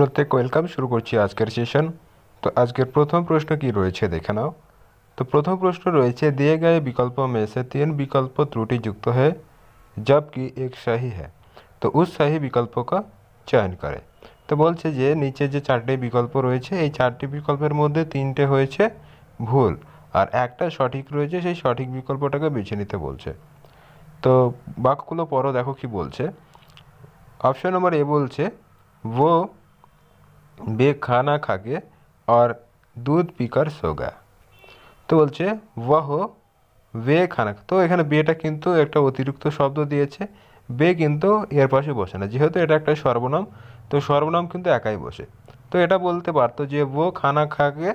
প্রত্যেক ওয়েলকাম শুরু করছি আজকের সেশন। তো আজকের প্রথম প্রশ্ন কি রয়েছে দেখে নাও। तो प्रथम प्रश्न रही दिए गए विकल्पों में से 3 विकल्प त्रुटियुक्त है जबकि एक सही है, तो उस सही विकल्पों का चयन करें। तो बोलছে যে নিচে যে চারটি বিকল্প রয়েছে এই চারটি বিকল্পের মধ্যে তিনটে হয়েছে ভুল আর একটা সঠিক রয়েছে, সেই সঠিক বিকল্পটাকে বেছে নিতে বলছে। তো বাক্যগুলো পড়ো, দেখো কি বলছে। অপশন নম্বর এ বলছে वो बे खाना खा के और दूध पीकर सो गया। তো বলছে ওয়াহ বে খানা, তো এখানে বেটা কিন্তু একটা অতিরিক্ত শব্দ দিয়েছে, বে কিন্তু এর পাশে বসে না, যেহেতু এটা একটা সর্বনাম, তো সর্বনাম কিন্তু একাই বসে। তো এটা বলতে পারতো যে ও খানা খাকে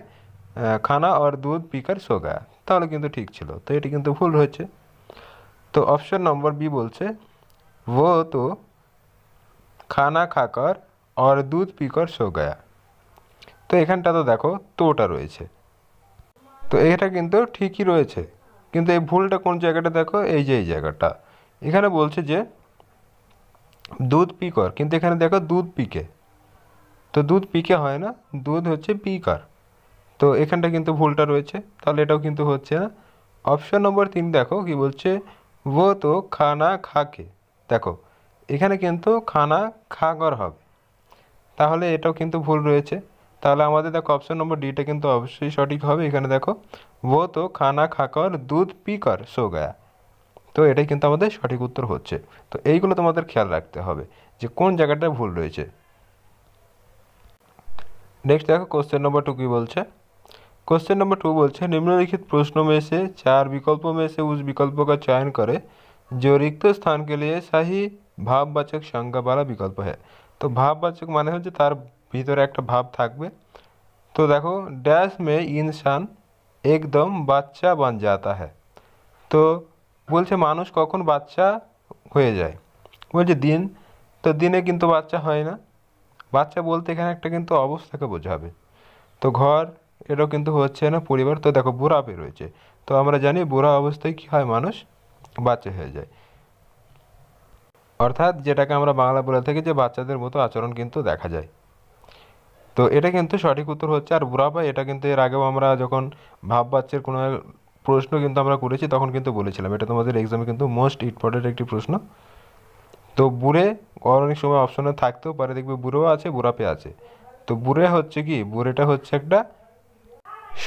খানা আর দুধ পিকার সো গায়া, তাহলে কিন্তু ঠিক ছিল। তো এটি কিন্তু ভুল হয়েছে। তো অপশন নম্বর বি বলছে ও তো খানা খাকার আর দুধ পিকার সো গায়া। তো এখানটা তো দেখো তোটা রয়েছে, তো এটা কিন্তু ঠিকই রয়েছে, কিন্তু এই ভুলটা কোন জায়গাটা দেখো, এই যে এই জায়গাটা। এখানে বলছে যে দুধ পিকর, কিন্তু এখানে দেখো দুধ পিকে, তো দুধ পিকে হয় না, দুধ হচ্ছে পিকার। তো এখানটা কিন্তু ভুলটা রয়েছে, তাহলে এটাও কিন্তু হচ্ছে না। অপশন নম্বর 3 দেখো কি বলছে ও তো খানা খাকে, দেখো এখানে কিন্তু খানা খাগর হবে, তাহলে এটাও কিন্তু ভুল রয়েছে। তাহলে আমাদের দেখো অপশন নম্বর ডিটা কিন্তু অবশ্যই সঠিক হবে। এখানে দেখো ও তো খানা খাকর দুধ পিকর সো গায়া, তো এটাই কিন্তু আমাদের সঠিক উত্তর হচ্ছে। তো এইগুলো তোমাদের খেয়াল রাখতে হবে যে কোন জায়গাটা ভুল রয়েছে। नेक्स्ट देखो क्वेश्चन नंबर 2 की बोलছে। क्वेश्चन नंबर 2 बोलছে निम्नलिखित प्रश्नों में से 4 विकल्पों में से उस विकल्पों का चयन करें जो रिक्त स्थान के लिए सही भाववाचक संज्ञा वाला विकल्प है। तो भाववाचक माने হচ্ছে তার ভিতরে একটা ভাব থাকবে। तो देखो डैश में इंसान एकदम বাচ্চা बन जाता है। তো বলছে মানুষ কখন বাচ্চা হয়ে যায়, বলছে দিন, তো দিনে কিন্তু বাচ্চা হয় না। বাচ্চা বলতে এখানে একটা কিন্তু অবস্থাকে বোঝাবে। তো ঘর, এটাও কিন্তু হচ্ছে না। পরিবার, তো দেখো বুড়া পে রয়েছে, তো আমরা জানি বুড়া অবস্থায় কী হয়, মানুষ বাচ্চা হয়ে যায়, অর্থাৎ যেটাকে আমরা বাংলা বলে থাকি যে বাচ্চাদের মতো আচরণ কিন্তু দেখা যায়। তো এটা কিন্তু সঠিক উত্তর হচ্ছে। আর বুড়াপা এটা কিন্তু এর আগেও আমরা যখন ভাববাচ্যের কোনো প্রশ্ন কিন্তু আমরা করেছি তখন কিন্তু বলেছিলাম, এটা তোমাদের এক্সামে কিন্তু মোস্ট ইম্পর্টেন্ট একটি প্রশ্ন। তো বুড়ে অনেক সময় অপশনে থাকতেও পারে, দেখবে বুড়ো আছে বুড়াপে আছে। তো বুড়ে হচ্ছে কি, বুড়েটা হচ্ছে একটা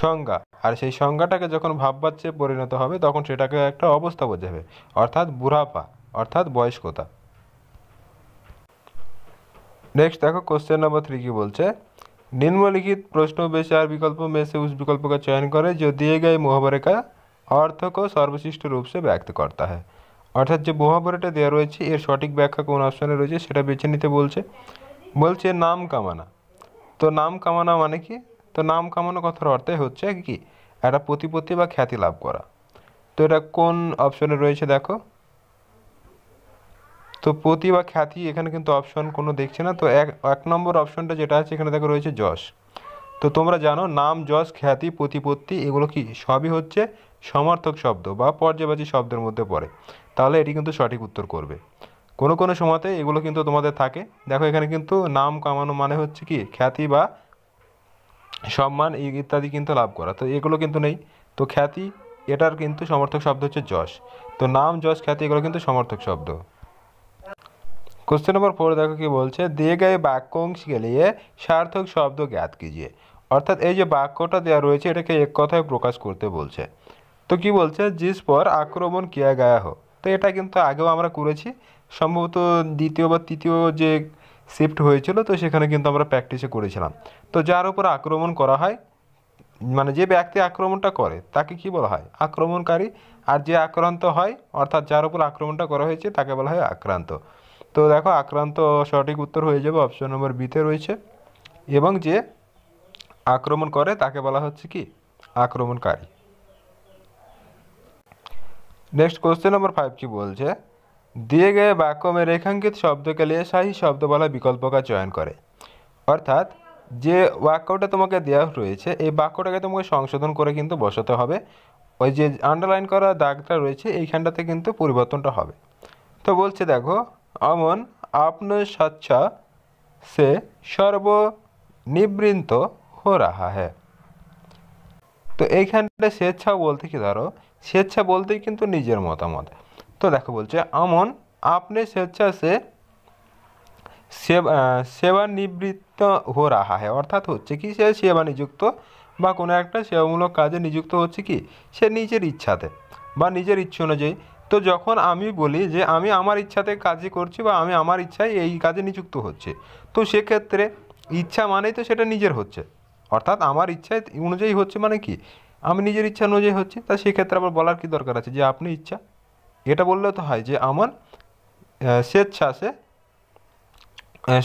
সংজ্ঞা, আর সেই সংজ্ঞাটাকে যখন ভাববাচ্যে পরিণত হবে তখন সেটাকে একটা অবস্থা বোঝাবে, অর্থাৎ বুড়াপা অর্থাৎ বয়স্কতা। नेक्स्ट देखो क्वेश्चन नंबर 3 की बोलছে निम्नलिखित प्रश्नों में 4 विकल्पों में से उस विकल्प का चयन करें जो दिए गए मुहावरे का अर्थ को सर्वश्रेष्ठ रूप से व्यक्त करता है। অর্থাৎ যে মুহাবরাটা দেওয়া রয়েছে এর সঠিক ব্যাখ্যা কোন অপশনে রয়েছে সেটা বেছে নিতে বলছে। বলছে নাম কামানা, তো নাম কামানা মানে কি, তো নাম কামানো কথার অর্থই হচ্ছে কি একটা প্রতিপত্তি বা খ্যাতি লাভ করা। তো এটা কোন অপশনে রয়েছে দেখো, তো প্রতি বা খ্যাতি এখানে কিন্তু অপশন কোনো দেখছে না। তো এক নম্বর অপশনটা যেটা আছে এখানে দেখো রয়েছে যশ। তো তোমরা জানো নাম যশ খ্যাতি প্রতিপত্তি এগুলো কি সবই হচ্ছে সমার্থক শব্দ বা পর্যায়বাচী শব্দের মধ্যে পড়ে, তাহলে এটি কিন্তু সঠিক উত্তর করবে। কোনো কোনো সময়তে এগুলো কিন্তু তোমাদের থাকে, দেখো এখানে কিন্তু নাম কামানো মানে হচ্ছে কি খ্যাতি বা সম্মান ইত্যাদি কিন্তু লাভ করা, তো এগুলো কিন্তু নেই। তো খ্যাতি এটার কিন্তু সমর্থক শব্দ হচ্ছে যশ, তো নাম যশ খ্যাতি এগুলো কিন্তু সমর্থক শব্দ। क्वेश्चन नंबर 4 देखो कि बोलছে दिए गए वाक्यांश के लिए सार्थक शब्द ज्ञात कीजिए। অর্থাৎ এই যে বাক্যটা দেওয়া রয়েছে এটাকে এক কথায় প্রকাশ করতে বলছে। তো কি বলছে जिस पर आक्रमण किया गया हो, তো এটা কিন্তু আগেও আমরা করেছি, সম্ভবত দ্বিতীয় বা তৃতীয় যে শিফট হয়েছিল তো সেখানে কিন্তু আমরা প্র্যাকটিসে করেছিলাম। তো যার উপর আক্রমণ করা হয়, মানে যে ব্যক্তি আক্রমণটা করে তাকে কি বলা হয়, আক্রমণকারী। আর যে আক্রান্ত হয় অর্থাৎ যার উপর আক্রমণটা করা হয়েছে তাকে বলা হয় আক্রান্ত। তো দেখো আক্রান্ত সঠিক উত্তর হয়ে যাবে, অপশন নম্বর বিতে রয়েছে। এবং যে আক্রমণ করে তাকে বলা হচ্ছে কি আক্রমণকারী। नेक्स्ट क्वेश्चन नंबर 5 की बोलছে दिए गए वाक्य में रेखांकित शब्द के लिए सही शब्द वाला विकल्प का चयन करें। অর্থাৎ যে বাক্যটা তোমাকে দেওয়া রয়েছে এই বাক্যটাকে তোমাকে সংশোধন করে কিন্তু বসাতে হবে, ওই যে আন্ডারলাইন করা দাগটা রয়েছে এইখানটাতে কিন্তু পরিবর্তনটা হবে। তো বলছে দেখো अमन आपने सच्चा से সর্বনিবৃত্ত हो रहा है। তো এইখানটা স্বেচ্ছা বলতে কি, ধরো স্বেচ্ছা বলতেই কিন্তু নিজের মতামত। তো দেখো বলছে আমন আপনি স্বেচ্ছা সে সেবানিবৃত্ত হো রাহা হ্যাঁ, অর্থাৎ হচ্ছে কি সে সেবা নিযুক্ত বা কোনো একটা সেবামূলক কাজে নিযুক্ত হচ্ছে কি সে নিজের ইচ্ছাতে বা নিজের ইচ্ছে অনুযায়ী। তো যখন আমি বলি যে আমি আমার ইচ্ছাতে কাজই করছি বা আমি আমার ইচ্ছায় এই কাজে নিযুক্ত হচ্ছে, তো সেক্ষেত্রে ইচ্ছা মানেই তো সেটা নিজের হচ্ছে, অর্থাৎ আমার ইচ্ছায় অনুযায়ী হচ্ছে মানে কি আমি নিজের ইচ্ছা অনুযায়ী হচ্ছে। তা সেক্ষেত্রে আবার বলার কি দরকার আছে যে আপনি ইচ্ছা, এটা বললেও তো হয় যে আমার স্বেচ্ছা সে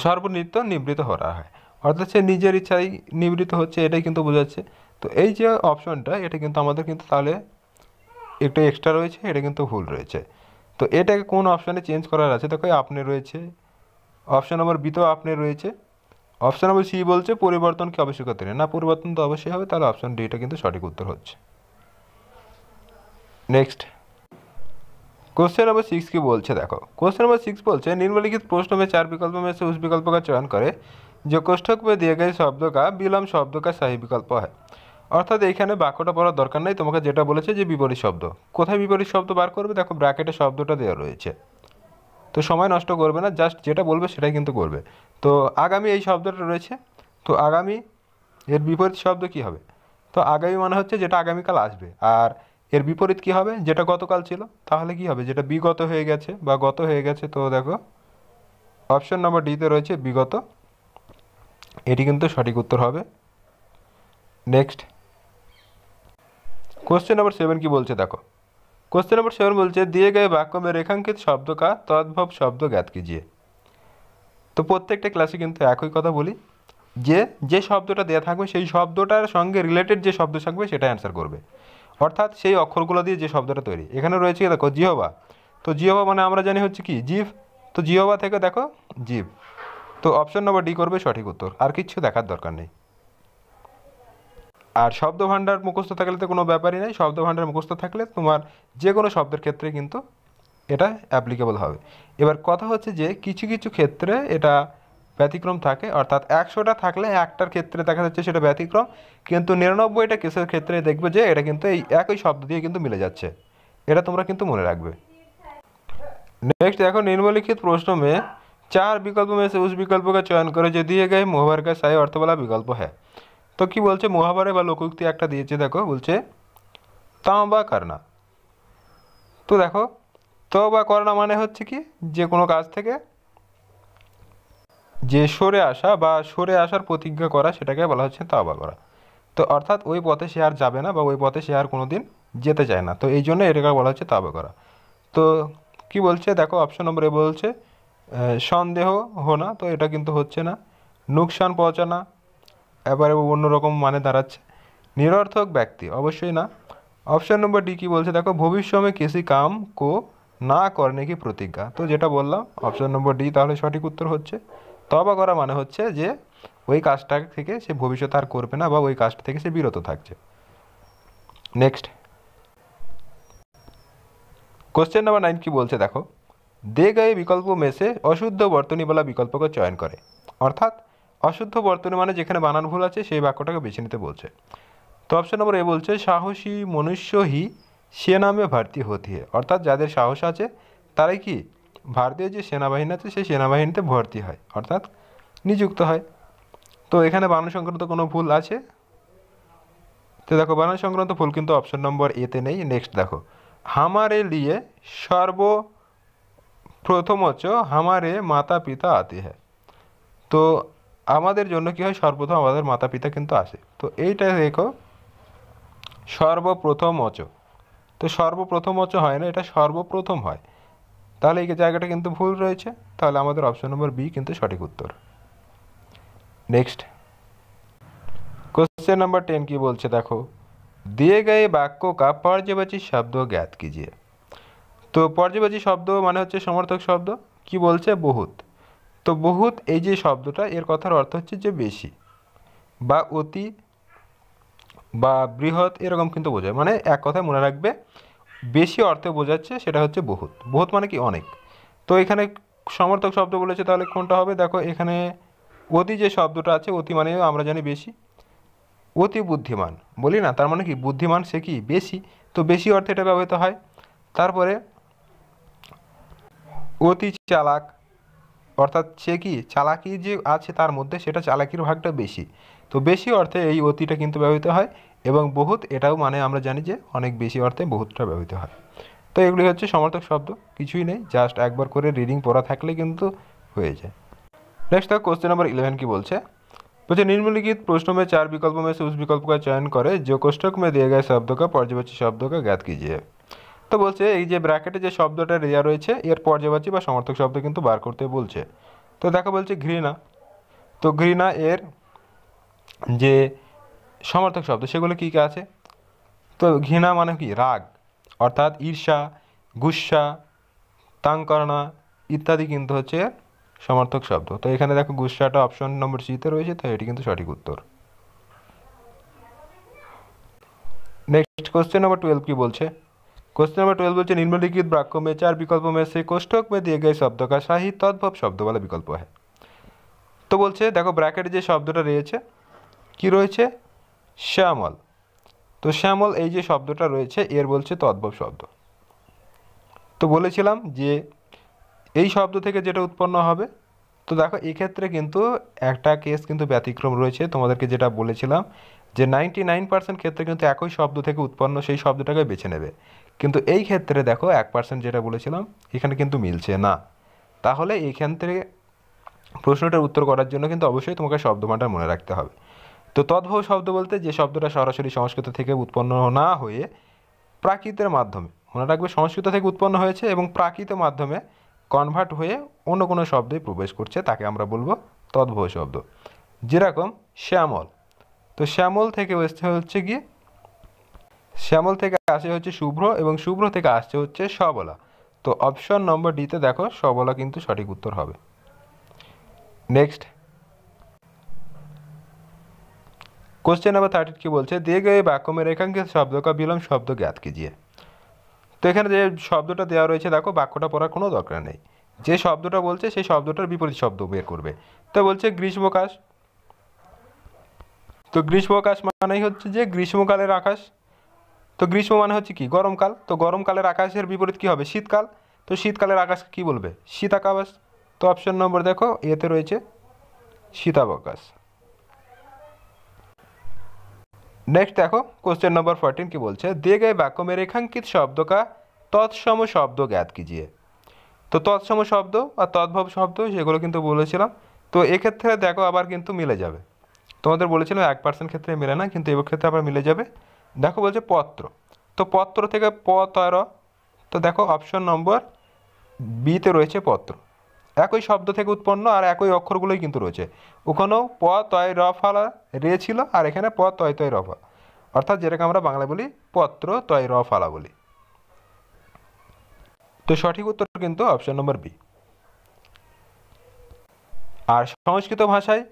সর্বনিত্য নিবৃত্ত হওয়া হয়, অর্থাৎ সে নিজের ইচ্ছায় নিবৃত্ত হচ্ছে, এটাই কিন্তু বোঝাচ্ছে। তো এই যে অপশনটা এটা কিন্তু আমাদের কিন্তু তাহলে একটু এক্সট্রা রয়েছে, এটা কিন্তু ভুল রয়েছে। তো এটাকে কোন অপশানে চেঞ্জ করার আছে, দেখো আপনি রয়েছে, অপশন নম্বর বি তো আপনি রয়েছে, অপশন নম্বর সি বলছে পরিবর্তন কি আবশ্যকতা নেই, না পরিবর্তন তো অবশ্যই হবে, তাহলে অপশন ডিটা কিন্তু সঠিক উত্তর হচ্ছে। নেক্সট क्वेश्चन नंबर 6 की बोलছে देखो, क्वेश्चन नंबर 6 बोलছে निम्नलिखित प्रश्नों में 4 विकल्पों में से उस विकल्प का चयन करें जो कोष्ठक में दिए गए शब्दों का विलोम शब्द का सही विकल्प है। অর্থাৎ এইখানে বাক্যটা পড়ার দরকার নেই, তোমাকে যেটা বলেছে যে বিপরীত শব্দ, কোথায় বিপরীত শব্দ বার করবে, দেখো ব্র্যাকেটে শব্দটা দেওয়া রয়েছে। তো সময় নষ্ট করবে না, জাস্ট যেটা বলবে সেটাই কিন্তু করবে। তো আগামী এই শব্দটা রয়েছে, তো আগামী এর বিপরীত শব্দ কি হবে, তো আগামী মানে হচ্ছে যেটা আগামীকাল আসবে, আর এর বিপরীত কি হবে যেটা গতকাল ছিল, তাহলে কি হবে যেটা বিগত হয়ে গেছে বা গত হয়ে গেছে। তো দেখো অপশন নম্বর ডিতে রয়েছে বিগত, এটি কিন্তু সঠিক উত্তর হবে। নেক্সট क्वेश्चन नंबर 7 की बोलছে देखो, क्वेश्चन नंबर 7 बोलছে दिए गए वाक्य में रेखांकित शब्द का तद्भव शब्द ज्ञात कीजिए। তো প্রত্যেকটা ক্লাসে কিন্তু একই কথা বলি যে যে শব্দটা দেওয়া থাকবে সেই শব্দটার সঙ্গে রিলেটেড যে শব্দ থাকবে সেটা অ্যান্সার করবে, অর্থাৎ সেই অক্ষরগুলো দিয়ে যে শব্দটা তৈরি। এখানে রয়েছে কি দেখো জিহবা, তো জিহবা মানে আমরা জানি হচ্ছে কি জিভ, তো জিহবা থেকে দেখো জিভ, তো অপশন নম্বর ডি করবে সঠিক উত্তর, আর কিচ্ছু দেখার দরকার নেই। আর শব্দ ভাণ্ডার মুখস্থ থাকলে তো কোনো ব্যাপারই নেই, শব্দ ভাণ্ডার মুখস্থ থাকলে তোমার যে কোনো শব্দের ক্ষেত্রে কিন্তু এটা অ্যাপ্লিকেবল হবে। এবার কথা হচ্ছে যে কিছু কিছু ক্ষেত্রে এটা ব্যতিক্রম থাকে, অর্থাৎ 100টা থাকলে একটার ক্ষেত্রে দেখা যাচ্ছে সেটা ব্যতিক্রম, কিন্তু 99টা কেসের ক্ষেত্রে দেখবে যে এটা কিন্তু এই একই শব্দ দিয়ে কিন্তু মিলে যাচ্ছে, এটা তোমরা কিন্তু মনে রাখবে। नेक्स्ट देखो निम्नलिखित प्रश्नों में 4 विकल्पों में से उस विकल्प का चयन करें जो दिए गए मुहावरे का सही अर्थ वाला विकल्प है। তো কি বলছে মুহাবরে বা লোকোক্তি একটা দিয়েছে, দেখো বলছে তওবা করনা। তো দেখো তওবা করনা মানে হচ্ছে কি যে কোনো কাজ থেকে যে সরে আসা বা সরে আসার প্রতিজ্ঞা করা, সেটাকে বলা হচ্ছে তওবা করা। তো অর্থাৎ ওই পথে সে আর যাবে না বা ওই পথে সে আর কোনো দিন যেতে চায় না, তো এই জন্য এটাকে বলা হচ্ছে তওবা করা। তো কি বলছে দেখো অপশন নম্বর এ বলছে সন্দেহ হোনা, তো এটা কিন্তু হচ্ছে না। নুকসান পৌঁছানা এবারে অন্যরকম মানে দাঁড়াচ্ছে। নিরर्थक ব্যক্তি অবশ্যই না। অপশন নম্বর ডি কি বলছে দেখো ভবিষ্য में किसी काम को না করने की प्रतिज्ञा, তো যেটা বললাম অপশন নম্বর ডি তাহলে সঠিক উত্তর হচ্ছে। তওবা করা মানে হচ্ছে যে ওই কাজটা থেকে সে ভবিষ্যতে আর করবে না বা ওই কাজটা থেকে সে বিরত থাকছে। নেক্সট क्वेश्चन नंबर 9 की बोलছে দেখো दे गए विकल्पों में से अशुद्ध বর্তনী वाला विकल्प को चयन করে, অর্থাৎ অশুদ্ধ বর্তনী মানে যেখানে বানান ভুল আছে সেই বাক্যটাকে বেছে নিতে বলছে। তো অপশন নম্বর এ বলছে সাহসী মনুষ্য হি সেনামে ভর্তি হতে হয়, অর্থাৎ যাদের সাহস আছে তারাই কি ভারতীয় যে সেনাবাহিনী আছে সেই সেনাবাহিনীতে ভর্তি হয়, অর্থাৎ নিযুক্ত হয়। তো এখানে বানান সংক্রান্ত কোনো ভুল আছে, তো দেখো বানান সংক্রান্ত ভুল কিন্তু অপশন নম্বর এতে নেই। নেক্সট দেখো हमारे लिए সর্বপ্রথমচ हमारे মাতা পিতা আতে হ্যাঁ, তো আমাদের জন্য কি হয় সর্বপ্রথম আমাদের মাতা পিতা কিন্তু আসে, তো এইটা দেখো সর্বপ্রথমচ, তো সর্বপ্রথমচ হয় না, এটা সর্বপ্রথম হয়, তাহলে এই জায়গাটা কিন্তু ভুল রয়েছে, তাহলে আমাদের অপশন নম্বর বি কিন্তু সঠিক উত্তর। নেক্সট क्वेश्चन नंबर 10 की बोलছে দেখো दिए गए वाक्यों का पर्यायवाची शब्द ज्ञात कीजिए। তো পর্যায়বাচী শব্দ মানে হচ্ছে সমর্থক শব্দ, কি বলছে বহুত, তো বহুত এই যে শব্দটা এর কথার অর্থ হচ্ছে যে বেশি বা অতি বা বৃহৎ এরকম কিন্তু বোঝায়, মানে এক কথায় মনে রাখবে বেশি অর্থে বোঝাচ্ছে সেটা হচ্ছে বহুত, বহুত মানে কি অনেক। তো এখানে সমর্থক শব্দ বলেছে তাহলে কোনটা হবে, দেখো এখানে অতি যে শব্দটা আছে, অতি মানে আমরা জানি বেশি, অতি বুদ্ধিমান বলি না, তার মানে কি বুদ্ধিমান সে কি বেশি, তো বেশি অর্থে এটা ব্যবহৃত হয়। তারপরে অতি চালাক, অর্থাৎ সে কি চালাকি যে আছে তার মধ্যে সেটা চালাকির ভাগটা বেশি, তো বেশি অর্থে এই অতিটা কিন্তু ব্যবহৃত হয়। এবং বহুত, এটাও মানে আমরা জানি যে অনেক বেশি অর্থে বহুতটা ব্যবহৃত হয়। তো এগুলি হচ্ছে সমার্থক শব্দ, কিছুই নেই, জাস্ট একবার করে রিডিং পড়া থাকলে কিন্তু হয়ে যায়। नेक्स्ट था क्वेश्चन नंबर 11 की बोलছে बच्चे निम्नलिखित प्रश्नों में 4 विकल्पों में से उस विकल्प का चयन करें जो कोष्ठक में दिए गए शब्दों का पर्यायवाची शब्दों का ज्ञात कीजिए। তো বলছে এই যে ব্র্যাকেটে যে শব্দটা দেওয়া রয়েছে এর পর্যায়বাচী বা সমার্থক শব্দ কিন্তু বার করতে বলছে। তো দেখো বলছে ঘৃণা, তো ঘৃণা এর যে সমার্থক শব্দ সেগুলো কী কী আছে, তো ঘৃণা মানে কি রাগ, অর্থাৎ ঈর্ষা, গুস্সা, তাং করনা ইত্যাদি কিন্তু হচ্ছে সমার্থক শব্দ। তো এখানে দেখো গুস্সাটা অপশন নম্বর সিতে রয়েছে, তো এটি কিন্তু সঠিক উত্তর। नेक्स्ट क्वेश्चन नंबर 12 की बोलছে क्वेश्चन नंबर 12 बोलছে निम्नलिखित वाक्यों में 4 विकल्पों में से कोष्ठक में दिए गए शब्दों का सही तद्भव शब्द वाला विकल्प है। তো বলছে দেখো ব্র্যাকেটে যে শব্দটা রয়েছে কি রয়েছে, শ্যামল, তো শ্যামল এই যে শব্দটা রয়েছে এর বলছে তদ্ভব শব্দ। তো বলেছিলাম যে এই শব্দ থেকে যেটা উৎপন্ন হবে, তো দেখো এক্ষেত্রে কিন্তু একটা কেস কিন্তু ব্যতিক্রম রয়েছে, তোমাদেরকে যেটা বলেছিলাম যে 99% ক্ষেত্রে কিন্তু একই শব্দ থেকে উৎপন্ন সেই শব্দটাকে বেছে নেবে, কিন্তু এই ক্ষেত্রে দেখো 1% যেটা বলেছিলাম এখানে কিন্তু মিলছে না। তাহলে এইখান থেকে প্রশ্নটার উত্তর করার জন্য কিন্তু অবশ্যই তোমাকে শব্দমানটা মনে রাখতে হবে। তো তদ্ভব শব্দ বলতে যে শব্দটা সরাসরি সংস্কৃত থেকে উৎপন্ন না হয়ে প্রাকৃতের মাধ্যমে, মনে রাখবে সংস্কৃত থেকে উৎপন্ন হয়েছে এবং প্রাকৃতের মাধ্যমে কনভার্ট হয়ে অন্য কোনো শব্দে প্রবেশ করছে তাকে আমরা বলবো তদ্ভব শব্দ। যেরকম শ্যামল, তো শ্যামল থেকে হচ্ছে গিয়ে শ্যামল থেকে আসে হচ্ছে শুভ্র এবং শুভ্র থেকে আসছে হচ্ছে সবলা। তো অপশন নম্বর ডিতে দেখো সবলা কিন্তু সঠিক উত্তর হবে। नेक्स्ट क्वेश्चन नंबर 13 की बोलছে दिए गए वाक्यों में रेखांकित शब्दों का विलोम शब्द ज्ञात कीजिए। তো এখানে যে শব্দটা দেওয়া রয়েছে দেখো বাক্যটা পড়ার কোনো দরকার নেই, যে শব্দটা বলছে সেই শব্দটার বিপরীত শব্দ বের করবে। তো বলছে গ্রীষ্মকাশ, তো গ্রীষ্মকাশ মানেই হচ্ছে যে গ্রীষ্মকালের আকাশ, তো গ্রীষ্ম মানে হচ্ছে কি গরমকাল, তো গরমকালের আকাশের বিপরীত কি হবে শীতকাল, তো শীতকালের আকাশকে কি বলবে শীতাকাশ। তো অপশন নম্বর দেখো এতে রয়েছে শীতাবকাশ। नेक्स्ट देखो क्वेश्चन नंबर 14 की बोलছে दिए गए वाक्यों में रेखांकित शब्द का তৎসম শব্দ জ্ঞাত कीजिए। তো তৎসম শব্দ আর তদ্ভব শব্দ সেগুলো কিন্তু বলেছিলাম, তো এক্ষেত্রে দেখো আবার কিন্তু মিলে যাবে, তোমাদের বলেছিলাম 1% ক্ষেত্রে মিলে না, কিন্তু এবার ক্ষেত্রে আবার মিলে যাবে। দেখো বলছে পত্র, তো পত্র থেকে প তয় র, তো দেখো অপশন নম্বর বিতে রয়েছে পত্র, একই শব্দ থেকে উৎপন্ন আর একই অক্ষরগুলোই কিন্তু রয়েছে, ওখানেও প তয় র ফালা রে ছিল আর এখানে প তয় তয় র ফা, অর্থাৎ যেটাকে আমরা বাংলা বলি পত্র তয় র ফালা বলি। তো সঠিক উত্তর কিন্তু অপশন নম্বর বি। আর সংস্কৃত ভাষায়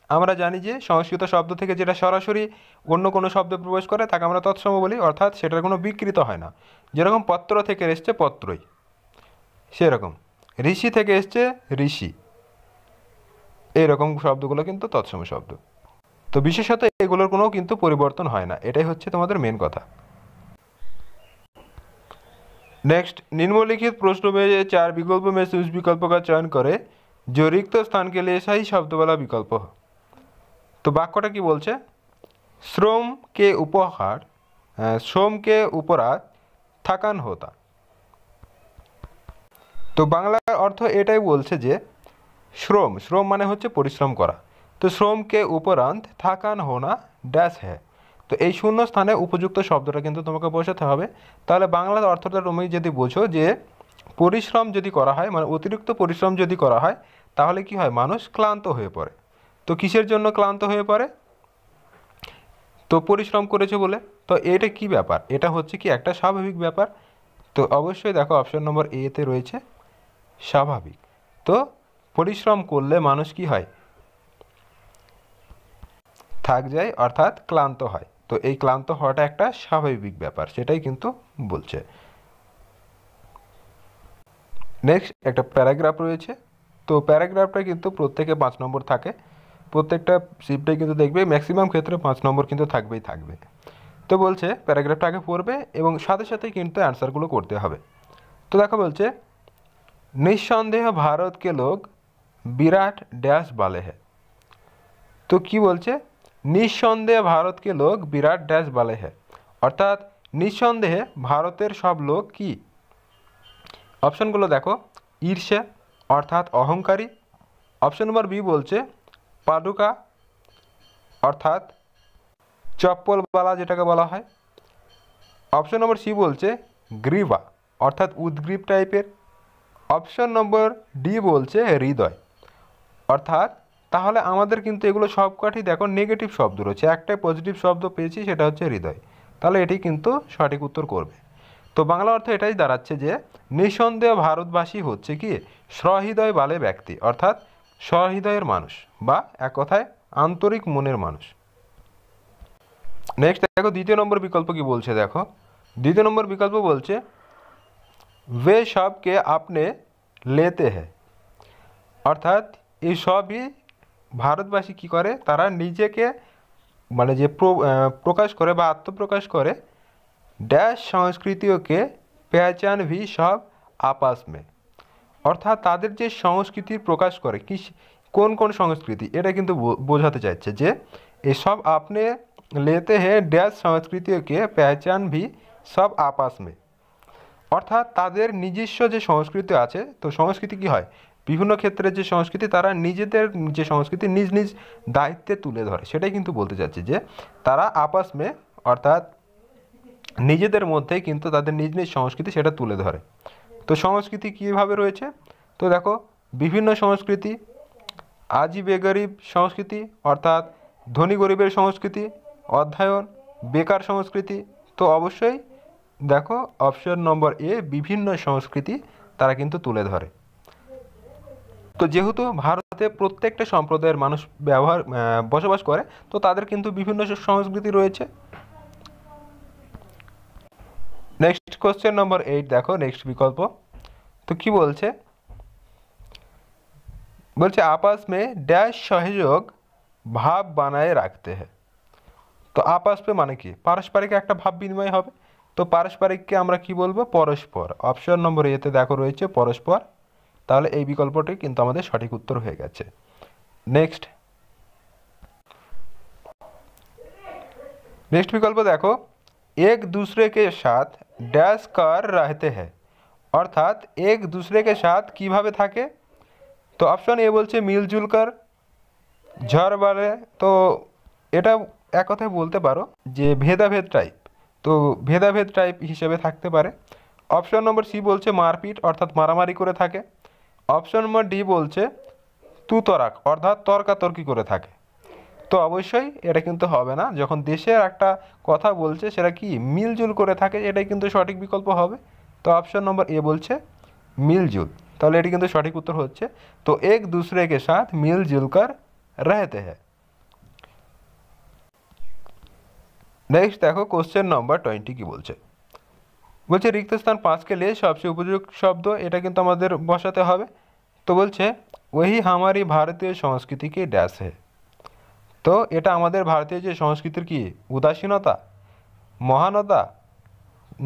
আমরা জানি যে সংস্কৃত শব্দ থেকে যেটা সরাসরি অন্য কোনো শব্দে প্রবেশ করে তাকে আমরা তৎসম বলি, অর্থাৎ সেটার কোনো বিকৃত হয় না। যেরকম পত্র থেকে এসছে পত্রই, সেরকম ঋষি থেকে এসছে ঋষি, এইরকম শব্দগুলো কিন্তু তৎসম শব্দ। তো বিশেষত এগুলোর কোনো কিন্তু পরিবর্তন হয় না, এটাই হচ্ছে তোমাদের মেন কথা। नेक्स्ट निम्नलिखित प्रश्नों में 4 विकल्पों में से उस विकल्प का चयन करें जो रिक्त स्थान के लिए सही शब्द वाला विकल्प हो। तो বাক্যটা কি বলছে শ্রম কে উপহার শ্রম কে উপরাত থাকান হোতা। তো বাংলার অর্থ এটাই বলছে যে শ্রম, শ্রম মানে হচ্ছে পরিশ্রম করা, তো শ্রমকে উপরান্ত থাকান হোনা ড্যাশ হ্যাঁ, তো এই শূন্য স্থানে উপযুক্ত শব্দটা কিন্তু তোমাকে বসাতে হবে। তাহলে বাংলার অর্থটা তুমি যদি বোঝো যে পরিশ্রম যদি করা হয় মানে অতিরিক্ত পরিশ্রম যদি করা হয় তাহলে কি হয় মানুষ ক্লান্ত হয়ে পড়ে। তো কিসের জন্য ক্লান্ত হয়ে পড়ে, তো পরিশ্রম করেছে বলে। তো এটা কি ব্যাপার, এটা হচ্ছে কি একটা স্বাভাবিক ব্যাপার। তো অবশ্যই দেখো অপশন নম্বর এতে রয়েছে স্বাভাবিক। তো পরিশ্রম করলে মানুষ কি হয় থাক যায় অর্থাৎ ক্লান্ত হয়, তো এই ক্লান্ত হওয়াটা একটা স্বাভাবিক ব্যাপার সেটাই কিন্তু বলছে। নেক্সট একটা প্যারাগ্রাফ রয়েছে, তো প্যারাগ্রাফটা কিন্তু প্রত্যেকে 5 নম্বর থাকে, প্রত্যেকটা শিফটে কিন্তু দেখবে ম্যাক্সিমাম ক্ষেত্রে 5 নম্বর কিন্তু থাকবেই থাকবে। তো বলছে প্যারাগ্রাফটা আগে পড়বে এবং সাথে সাথে কিন্তু অ্যান্সারগুলো করতে হবে। তো দেখো বলছে নিঃসন্দেহ ভারত কে লোক বিরাট ড্যাশ বালে হ্যাঁ। তো কি বলছে নিঃসন্দেহে ভারতকে লোক বিরাট ড্যাশ বালে হ্যাঁ, অর্থাৎ নিঃসন্দেহে ভারতের সব লোক কি। অপশনগুলো দেখো ঈর্ষা অর্থাৎ অহংকারী। অপশন নম্বর বি বলছে পাদুকা অর্থাৎ চপ্পলওয়ালা যেটাকে বলা হয়। অপশন নম্বর সি বলছে গ্রীবা অর্থাৎ উদ্গ্রীব টাইপের। অপশন নম্বর ডি বলছে হৃদয় অর্থাৎ, তাহলে আমাদের কিন্তু এগুলো সবকটি দেখো নেগেটিভ শব্দ রয়েছে, একটাই পজিটিভ শব্দ পেয়েছি সেটা হচ্ছে হৃদয়, তাহলে এটি কিন্তু সঠিক উত্তর করবে। তো বাংলা অর্থ এটাই দাঁড়াচ্ছে যে নিঃসন্দেহ ভারতবাসী হচ্ছে কি সহৃদয় বালে ব্যক্তি, অর্থাৎ সহৃদয়ের মানুষ বা এক কথায় আন্তরিক মনের মানুষ। নেক্সট দেখো দ্বিতীয় নম্বর বিকল্প কি বলছে, দেখো দ্বিতীয় নম্বর বিকল্প বলছে वे सबके আপনি लेते हैं, অর্থাৎ এই সবই ভারতবাসী কী করে তারা নিজেকে মানে যে প্রকাশ করে বা আত্মপ্রকাশ করে ড্যাশ সংস্কৃতিওকে পেহচান ভি সব আপস মে, অর্থাৎ তাদের যে সংস্কৃতি প্রকাশ করে কি কোন কোন সংস্কৃতি এটা কিন্তু বোঝাতে চাইছে যে এসব আপনি लेते हैं ড্যাশ সংস্কৃতিওকে পেহচান ভি সব আপস মে, অর্থাৎ তাদের নিজস্ব যে সংস্কৃতি আছে। তো সংস্কৃতি কী হয় বিভিন্ন ক্ষেত্রে যে সংস্কৃতি তারা নিজেদের যে সংস্কৃতি নিজ নিজ দায়িত্বে তুলে ধরে, সেটাই কিন্তু বলতে চাচ্ছি যে তারা আপস মে অর্থাৎ নিজেদের মধ্যে কিন্তু তাদের নিজ নিজ সংস্কৃতি সেটা তুলে ধরে। তো সংস্কৃতি কীভাবে রয়েছে, তো দেখো বিভিন্ন সংস্কৃতি আজি বেগরিব সংস্কৃতি অর্থাৎ ধনী গরিবের সংস্কৃতি, অধ্যয়ন বেকার সংস্কৃতি। তো অবশ্যই দেখো অপশন নম্বর এ বিভিন্ন সংস্কৃতি তারা কিন্তু তুলে ধরে। তো যেহেতু ভারতে প্রত্যেকটা সম্প্রদায়ের মানুষ বসবাস করে, তো তাদের কিন্তু বিভিন্ন সংস্কৃতি রয়েছে। নেক্সট কোশ্চেন নম্বর 8 দেখো নেক্সট বিকল্প। তো কি বলছে বলছে आपस में डैश सहयोग ভাব বানায়ে রাখতে হ্যাঁ। তো আপস পে মানে কি পারস্পরিক একটা ভাব বিনিময় হবে। তো পারস্পরিককে আমরা কি বলবো পরস্পর। অপশন নম্বর এতে দেখো রয়েছে পরস্পর, তাহলে এই বিকল্পটি কিন্তু আমাদের সঠিক উত্তর হয়ে গেছে। নেক্সট বিকল্প দেখো এক दूसरे के साथ डैश कर रहते हैं, অর্থাৎ এক दूसरे के साथ কিভাবে থাকে। তো অপশন এ বলছে মিলজুল কর ঝড় বাড়ে, তো এটা এক কথায় বলতে পারো যে ভেদাভেদ টাইপ, তো ভেদাভেদ টাইপ হিসেবে থাকতে পারে। অপশন নম্বর সি বলছে মারপিট অর্থাৎ মারামারি করে থাকে। অপশন নম্বর ডি বলছে তুতরাক অর্থাৎ তর্কাতর্কি করে থাকে। তো অবশ্যই এটা কিন্তু হবে না, যখন দেশের একটা কথা বলছে সেটা কি মিলজুল করে থাকে, এটাই কিন্তু সঠিক বিকল্প হবে। তো অপশন নম্বর এ বলছে মিলজুল, তাহলে এটি কিন্তু সঠিক উত্তর হচ্ছে। তো এক दूसरे के साथ मिलजुल कर रहते हैं। नेक्स्ट देखो क्वेश्चन नंबर 20 কি বলছে বলছে রিক্ত স্থান 5 के लिए সবচেয়ে উপযুক্ত শব্দ এটা কিন্তু আমাদের বসাতে হবে। তো বলছে वही हमारी भारतीय संस्कृति की डैश है, তো এটা আমাদের ভারতীয় যে সংস্কৃতির কি উদাসীনতা মহানতা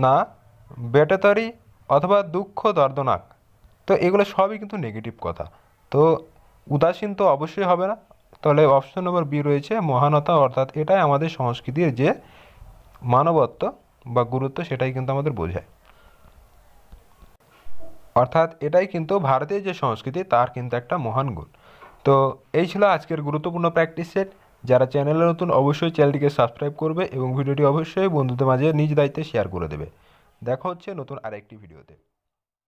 না বেটাতরি অথবা দুঃখ দর্দনাক। তো এগুলো সবই কিন্তু নেগেটিভ কথা, তো উদাসীন তো অবশ্যই হবে না, তাহলে অপশন নম্বর বি রয়েছে মহানতা, অর্থাৎ এটাই আমাদের সংস্কৃতির যে মানবত্ব বা গুরুত্ব সেটাই কিন্তু আমাদের বোঝায়, অর্থাৎ এটাই কিন্তু ভারতের যে সংস্কৃতি তার কিন্তু একটা মহান গুণ। তো এই ছিল আজকের গুরুত্বপূর্ণ প্র্যাকটিস সেট। যারা চ্যানেলে নতুন অবশ্যই চ্যানেলটিকে সাবস্ক্রাইব করবে এবং ভিডিওটি অবশ্যই বন্ধুদের মাঝে নিজ দায়িত্বে শেয়ার করে দেবে। দেখা হচ্ছে নতুন আরেকটি ভিডিওতে।